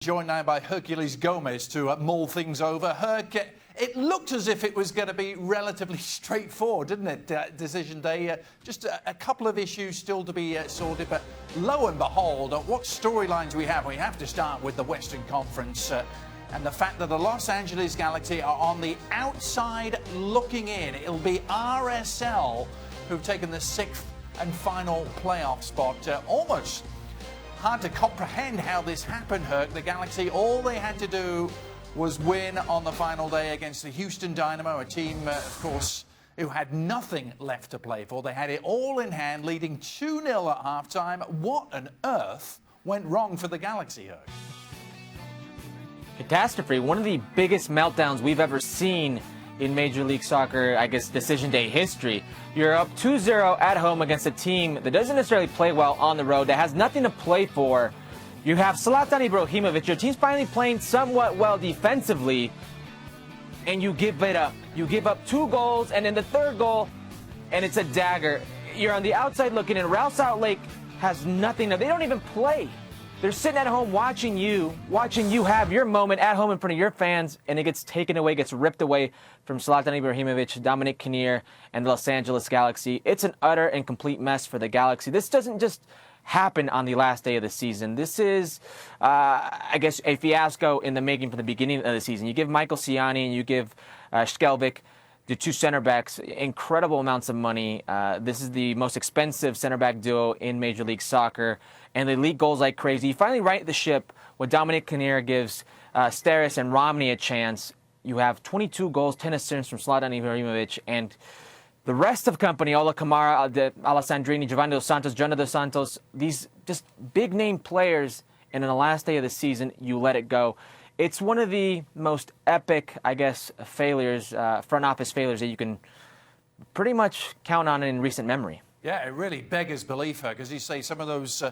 Joined now by Herculez Gomez to mull things over. Herc, it looked as if it was going to be relatively straightforward, didn't it? Decision day. Just a couple of issues still to be sorted, but lo and behold, what storylines we have? We have to start with the Western Conference and the fact that the Los Angeles Galaxy are on the outside looking in. It'll be RSL who've taken the sixth and final playoff spot. Almost hard to comprehend how this happened, Herc. The Galaxy, all they had to do was win on the final day against the Houston Dynamo, a team, of course, who had nothing left to play for. They had it all in hand, leading 2-0 at halftime. What on earth went wrong for the Galaxy, Herc? Catastrophe. One of the biggest meltdowns we've ever seen in Major League Soccer, I guess, decision day history. You're up 2-0 at home against a team that doesn't necessarily play well on the road, that has nothing to play for. You have Zlatan Ibrahimovic. Your team's finally playing somewhat well defensively, and you give it up. You give up 2 goals, and then the third goal, and it's a dagger. You're on the outside looking in. Real Salt Lake has nothing. They don't even play. They're sitting at home watching you have your moment at home in front of your fans, and it gets taken away, gets ripped away from Zlatan Ibrahimovic, Dominic Kinnear, and the Los Angeles Galaxy. It's an utter and complete mess for the Galaxy. This doesn't just happen on the last day of the season. This is, I guess, a fiasco in the making from the beginning of the season. You give Michael Ciani and you give Skelvic, the 2 center backs, incredible amounts of money. This is the most expensive center back duo in Major League Soccer, and they leak goals like crazy. You finally right the ship when Dominic Kinnear gives Steres and Romney a chance. You have 22 goals, 10 assists from Zlatan Ibrahimovic, and the rest of company, Ola Kamara, Alessandrini, Giovanni Dos Santos, Jonah Dos Santos, these just big-name players, and in the last day of the season, you let it go. It's one of the most epic, I guess, failures, front office failures that you can pretty much count on in recent memory. Yeah, it really beggars belief, because you say some of those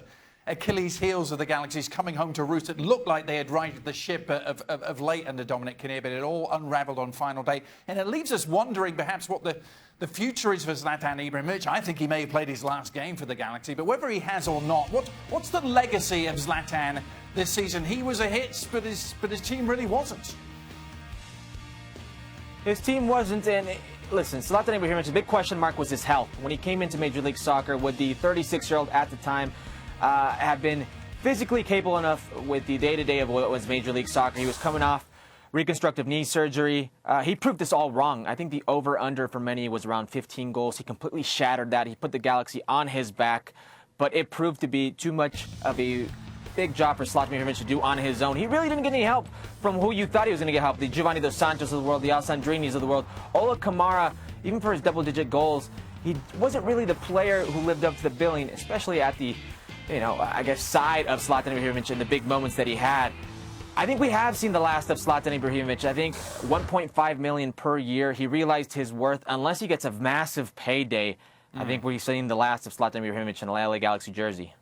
Achilles heels of the Galaxy's coming home to roost. It looked like they had righted the ship of late under Dominic Kinnear, but it all unravelled on final day. And it leaves us wondering perhaps what the future is for Zlatan Ibrahimovic. I think he may have played his last game for the Galaxy, but whether he has or not, what's the legacy of Zlatan this season? He was a hit, but his team really wasn't. His team wasn't, and listen, Zlatan Ibrahimovic's big question mark was his health. When he came into Major League Soccer, would the 36-year-old at the time have been physically capable enough with the day-to-day of what was Major League Soccer? He was coming off reconstructive knee surgery. He proved this all wrong. I think the over-under for many was around 15 goals. He completely shattered that. He put the Galaxy on his back, but it proved to be too much of a big job for Zlatan Ibrahimovic to do on his own. He really didn't get any help from who you thought he was going to get help. The Giovanni Dos Santos of the world, the Alessandrinis of the world. Ola Kamara, even for his double-digit goals, he wasn't really the player who lived up to the billing, especially at the, I guess, side of Zlatan Ibrahimovic in the big moments that he had. I think we have seen the last of Zlatan Ibrahimovic. I think $1.5 million per year. He realized his worth. Unless he gets a massive payday, I think we've seen the last of Zlatan Ibrahimovic in a LA Galaxy jersey.